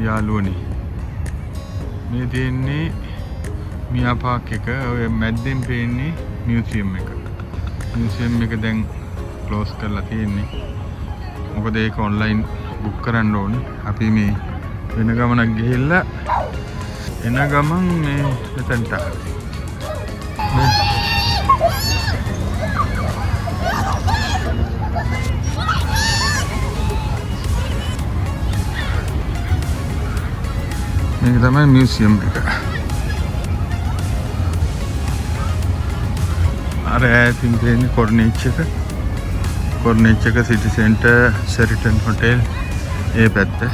යාළුවනේ මේ තියෙන්නේ මියා පාක් එක. ඔය මැද්දෙන් පේන්නේ මියුසියම් එක. මියුසියම් එක දැන් ක්ලෝස් කරලා තියෙන්නේ. මොකද ඒක ඔන්ලයින් බුක් කරන්න ඕනේ. අපි මේ වෙන ගමනක් ගිහිල්ලා එන ගමන් මේ මෙතනට ආවේ. මේක තමයි මියුසියම් එක. අර ඈතින් තියෙන්නේ කොර්නිච් එක. කොර්නිච් එක සිටි සෙන්ටර් ෂෙරිටන් හොටෙල් ඒ පැත්ත.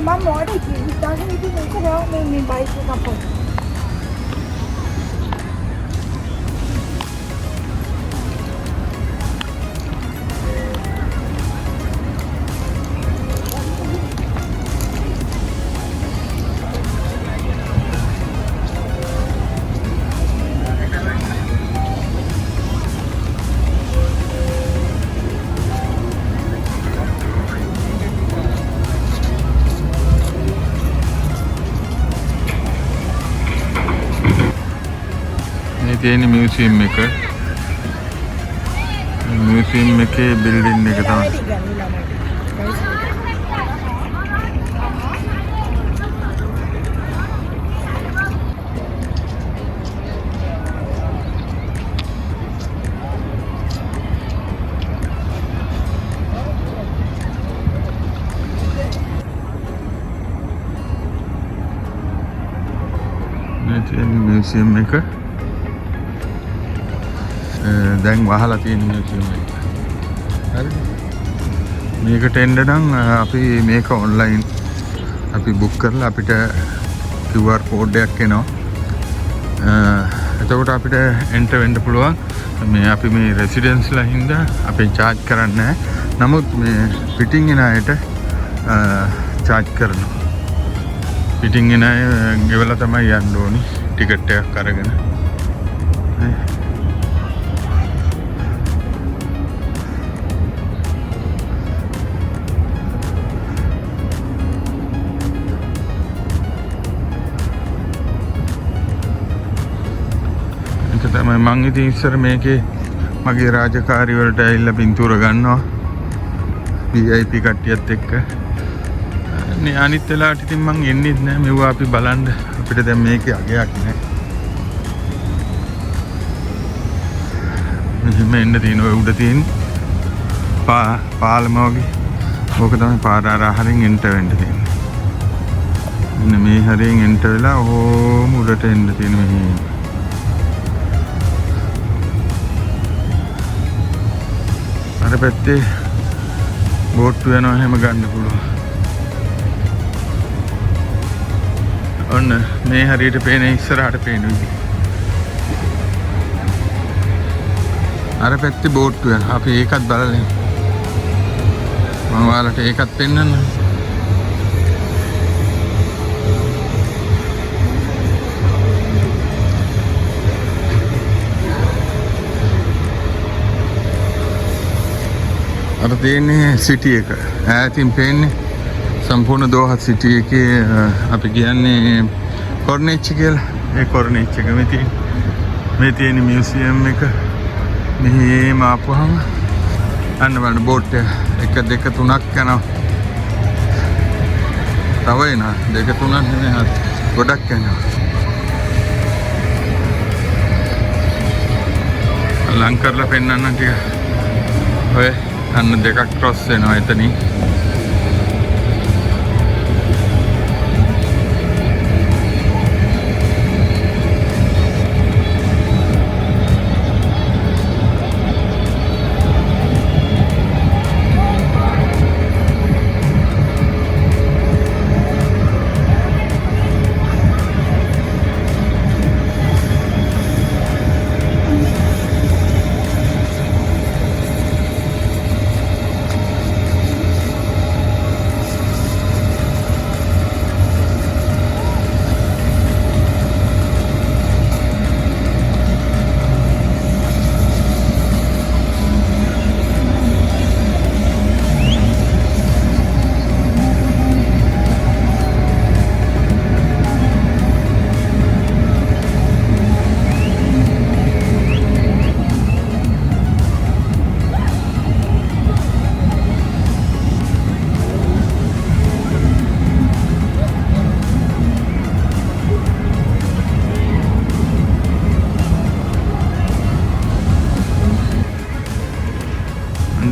Mama ordered it. He doesn't even make it out. Me buy it couple. තියෙන මියුසියම් එක. මියුසියම් එකේ බිල්ඩින් එක තමයි. මේ තියෙන මියුසියම් එක. දැන් වහලා තියෙන මියුසියම් එක. හරිද? මේකට එන්න නම් අපි මේක ඔන්ලයින් අපි බුක් කරලා අපිට QR කෝඩ් එකක් එනවා. එතකොට අපිට එන්ටර් වෙන්න පුළුවන්. මේ අපි මේ රෙසිඩන්ස්ලා හින්දා අපි charge කරන්නේ නැහැ. නමුත් මේ පිටින් එන අයට charge කරනවා. පිටින් එන අය ගෙවලා තමයි යන්න ඕනි ටිකට් එකක් අරගෙන. තමයි මං ඉතින් ඉස්සර මේකේ මගේ රාජකාරි වලට ඇවිල්ලා පින්තූර ගන්නවා VIP කට්ටියත් එක්ක. නේ අනිත් වෙලාවට ඉතින් මං එන්නේ නැහැ. මෙවුවා අපි බලන්න අපිට දැන් මේකේ අගයක් නැහැ. මෙහෙම එන්න තියෙන ඔය උඩ තියෙන පාලම වගේ. ඕක තමයි පාර හරින් එන්ට වෙන්න තියෙන්නේ. මෙන්න මේ හරින් එන්ට වෙලා ඕම උඩට එන්න තියෙන මෙහි. අර පැත්තේ බෝට්ටු යනවා එහෙම ගන්න පුළුවන්. ඔන්න මේ හරියට පේන ඉස්සරහට පේන විදිහ. අර පැත්තේ බෝට්ටු යනවා. අපි ඒකත් බලලා මම ඔයාලට ඒකත් පෙන්නන්නම්. අර තියෙන්නේ සිටි එක. ඈතින් පේන්නේ සම්පූර්ණ දෝහා සිටි එකේ අපි කියන්නේ කොර්නිච් කියලා. ඒ කොර්නිච් එක මේ තියෙන මියුසියම් එක. මෙහෙම ආපුවම අන්න බලන්න බෝට් එක 1 2 3ක් යනවා. තව එනවා 2 3ක් නෙමෙයි ගොඩක් යනවා. ලං කරලා පෙන්නන්න ටික. ඔය අන්න දෙකක් ක්‍රොස් වෙනවා එතනින්.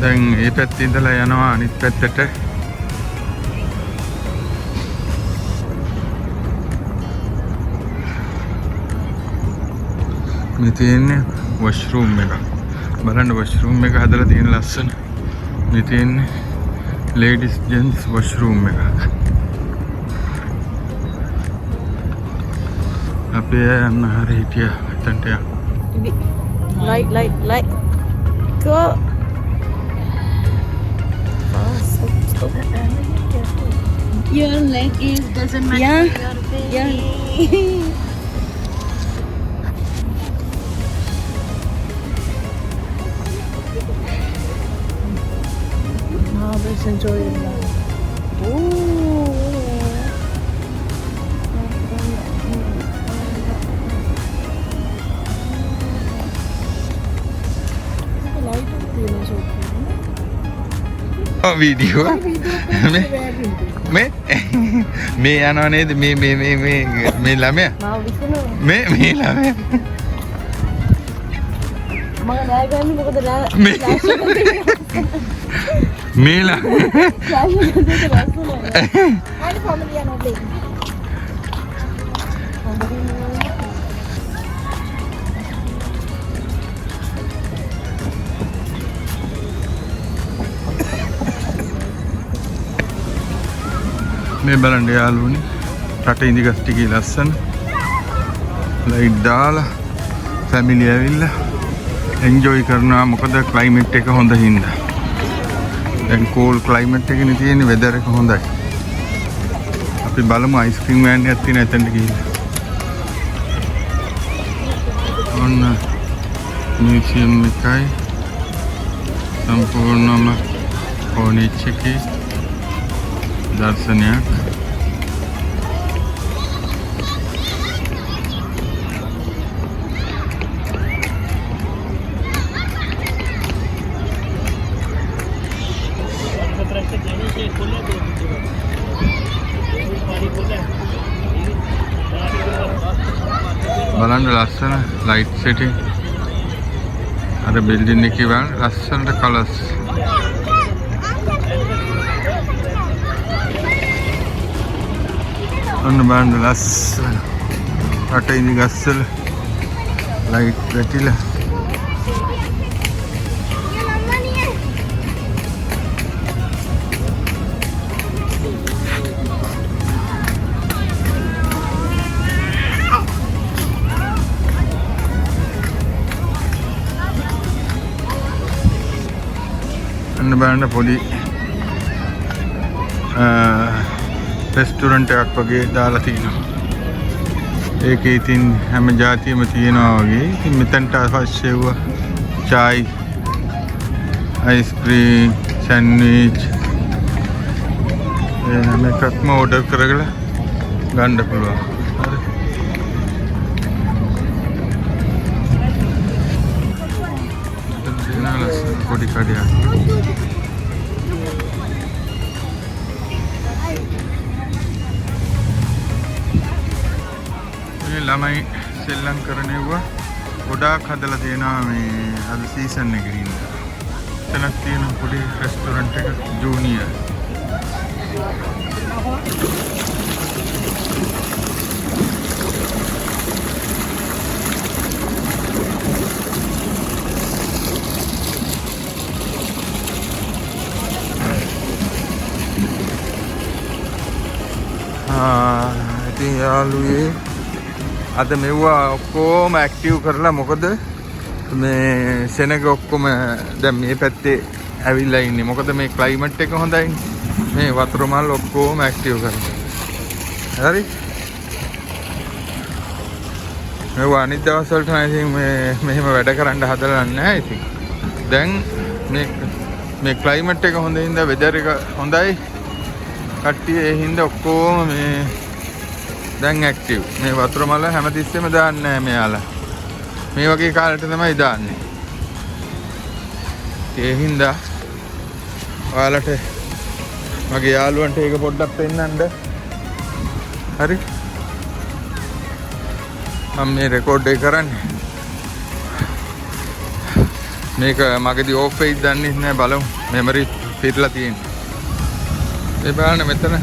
දැන් මේ පැත්තේ ඉඳලා යනවා අනිත් පැත්තට. මේ තියෙන්නේ වොෂ්රූම් එක. බලන්න වොෂ්රූම් එක හදලා තියෙන ලස්සන. මේ තියෙන්නේ ලේඩිස් ජෙන්ට්ස් වොෂ්රූම් එක. අපි යන්න හරි හිටියා එතනට යන්න. Light. Go. Stop. Your leg is doesn't match Yeah. your face. Yeah. Now let's enjoy it now. Video මේ යනවා නේද මේ ළමයා Now listen. මේ ළමයා මම නෑ ගන්නේ මොකද නෑ. මේ ළමයා Ani family යනවා දෙන්න. මේ බලන්න යාළුවනේ රට ඉඳිගස් ටිකේ ලස්සන ලයිට් දාලා ෆැමිලි ඇවිල්ලා එන්ජොයි කරනවා මොකද ක්ලයිමේට් එක හොඳ හින්දා. දැන් කූල් ක්ලයිමේට් එකනේ තියෙන්නේ වෙදර් එක හොඳයි. අපි බලමු අයිස්ක්‍රීම් වෑන් එකක් තියෙන එතනට ගිහිල්ලා. ඔන්න මියුසියම් එකයි සම්පූර්ණම ඕනිච් එකේ දර්ශනයක්. බලන්න ලස්සන ලයිට් සෙටින් අර බිල්ඩින් එකේ බලන්න ලස්සනට කලර්ස්. ඔන්න බලන්න ලස්සන රට ඉඳිගස්වල ලයිට් වැටිලා. ඔන්න බලන්න පොඩි රෙස්ටුරන්ට් එකක් වගේ දාලා තිනවා. ඒකේ ඉතින් හැම જાතියෙම තියෙනවා වගේ. ඉතින් මෙතනට අවශ්‍ය වූ චායි, අයිස්ක්‍රීම්, සෑන්ඩ්විච් ඒ හැම එකක්ම ඕඩර් කරගෙන ගන්න පුළුවන්. හරි. පොඩි කඩයක්. ළමයි සෙල්ලම් කරනවා ගොඩාක් හදලා තියෙනවා මේ අද සීසන් එකේ ඉන්න. එතනක් තියෙන පොඩි රෙස්ටුරන්ට් එක ජූනියර්. ඉතින් යාළුවේ අද මෙව්වා ඔක්කොම ඇක්ටිව් කරලා මොකද මේ සෙනග ඔක්කොම දැන් මේ පැත්තේ ඇවිල්ලා ඉන්නේ. මොකද මේ ක්ලයිමේට් එක හොඳයි. මේ වතුර මල් ඔක්කොම ඇක්ටිව් කරලා. හරි. මෙව්වා අනිත් දවස් වලට ඉතින් මෙහෙම වැඩ කරන්න හදලා නැහැ ඉතින්. දැන් මේ ක්ලයිමේට් එක හොඳ හින්දා වෙදර් එක හොඳයි. කට්ටිය ඒ හින්දා ඔක්කොම මේ දැන් ඇක්ටිව්. මේ වතුර මල හැමතිස්සෙම දාන්නේ නැහැ මෙයාලා. මේ වගේ කාලෙට තමයි දාන්නේ. ඒ හින්දා ඔයාලට මගේ යාළුවන්ට ඒක පොඩ්ඩක් පෙන්නන්න. හරි. මම මේ රෙකෝඩ් එක කරන්නේ. මේක මගේදී ඕෆ් වෙයිද දන්නේ නැහැ බලමු. මෙමරි පිරලා තියෙන්නේ. මේ බලන්න මෙතන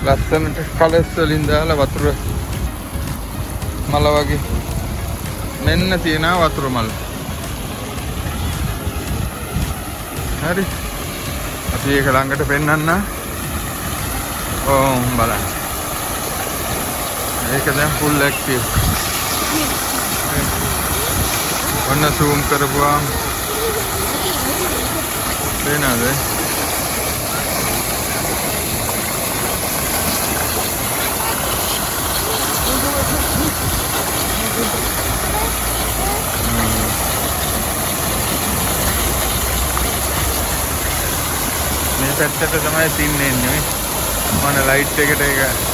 ලස්සනට කලර්ස් වලින් දාලා වතුර මල වගේ මෙන්න තියෙනවා වතුර මල. හරි. අපි ඒක ළඟට පෙන්නන්න. ඕම් බලන්න. ඒක දැන් ෆුල් ඇක්ටිව්. ඔන්න zoom කරපුවාම පේනවද? මේ පැත්තට තමයි තින්නේ නේ. මොන ලයිට් එකට ඒක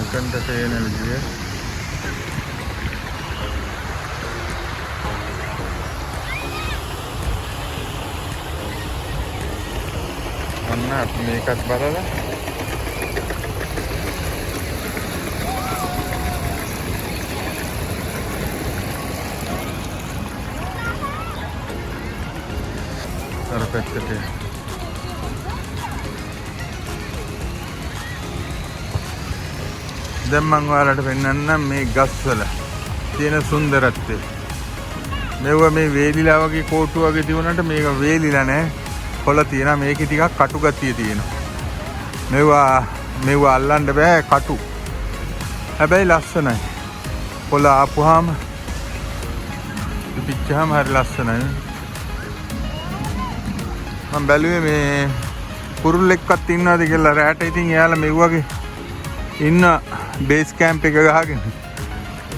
නකන්ට තේන විදිය. අන්න අපි මේකත් බලලා අර පැත්තට දැන් මම ඔයාලට පෙන්නන්නම් මේ ගස්වල තියෙන සුන්දරත්වය. මෙව මේ වේලිලා වගේ කෝටු වගේ තිබුණාට මේක වේලිලා නැහැ. කොළ තියෙනවා. මේකේ ටිකක් කටු ගතිය තියෙනවා. මෙව අල්ලන්න බෑ කටු. හැබැයි ලස්සනයි. කොළ ආපුවාම පිච්චාම හරි ලස්සනයි. මම බැලුවේ මේ කුරුල්ලෙක්වත් ඉන්නවද කියලා රැට. ඉතින් එයාලා මෙව වගේ ඉන්න බේස් කැම්ප් එක ගහගෙන.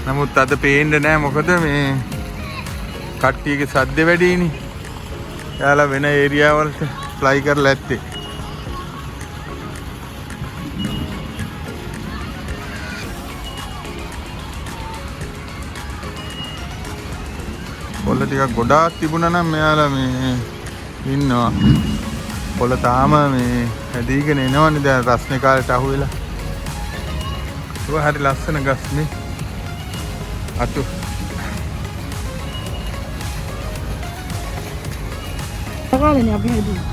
නමුත් අද පේන්නේ නැහැ. මොකද මේ කට්ටියගේ සද්ද වැඩිනේ. එයාලා වෙන ඒරියා වලට ෆ්ලයි කරලා ඇත්තේ. පොළ ටිකක් ගොඩාක් තිබුණා නම් මෙයාලා මේ ඉන්නවා. පොළ තාම මේ හැදීගෙන එනවනේ දැන් රස්නේ කාලේට අහුවෙලා. ඒක හරි ලස්සන ගස් නේ. අතු පගාලනේ අපි හැදුවා.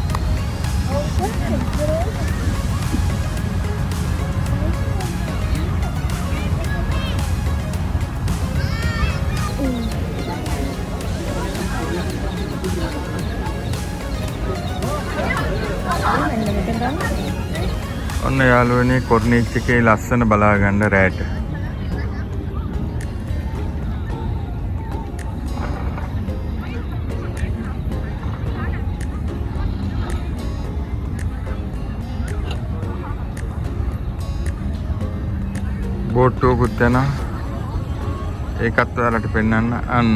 ඔන්න යාළුවනේ කොර්නිච් එකේ ලස්සන බලා ගන්න රැට. බෝට්ටුවකුත් යනවා. ඒකත් ඔයාලට පෙන්නන්න. අන්න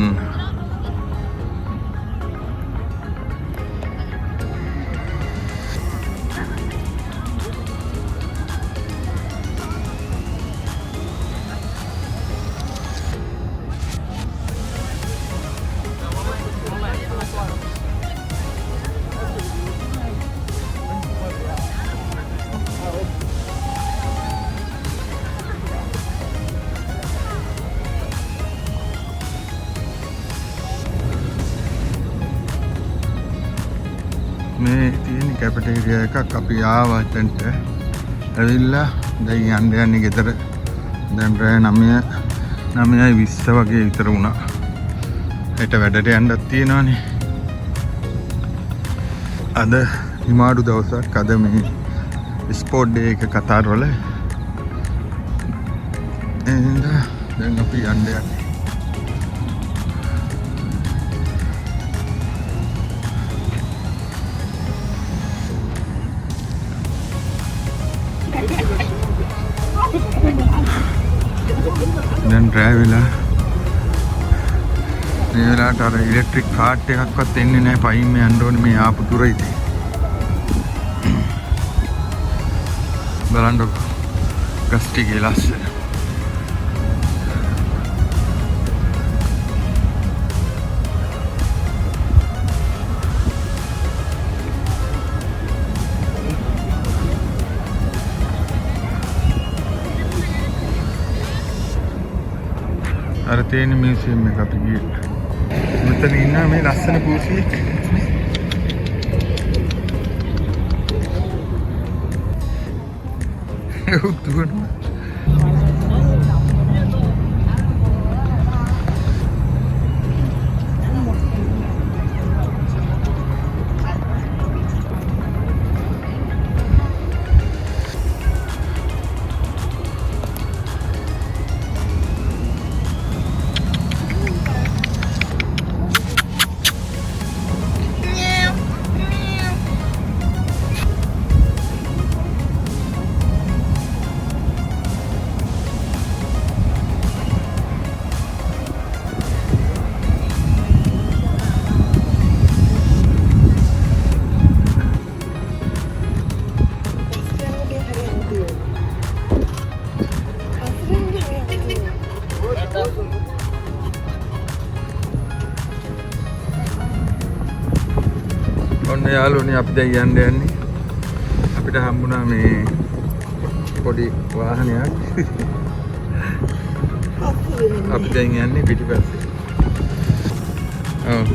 මේ තියෙන කැපිටේරියා එකක්. අපි ආවා එතනට. ඇවිල්ලා දැන් යන්නේ ගෙදර. දැන් රෑ 9:20 වගේ විතර වුණා. හෙට වැඩට යන්නත් තියෙනවානේ. අද හිමාඩු දවසක්. අද මේ ස්පෝට් ඩේ එක කතාර වල. එහෙනම් දැන් අපි යන්නේ. දැන් රෑ වෙලා මේ වෙලාවට අර ඉලෙක්ට්‍රික් කාට් එකක්වත් එන්නේ නැහැ. පයින් යන්න ඕනේ මේ ආපු දුර ඉතින්. බලන්නකො ගස් ටිකේ ලස්සන. අර තියෙන මියුසියම් එක අපි ගියේ. මෙතන ඉන්න මේ ලස්සන පූසියෙක්. දුවනවා. ඔන්න යාළුවනේ අපි දැන් යන්නේ. අපිට හම්බුණා මේ පොඩි වාහනයක්. අපි දැන් යන්නේ පිටිපස්සේ. ඔව්.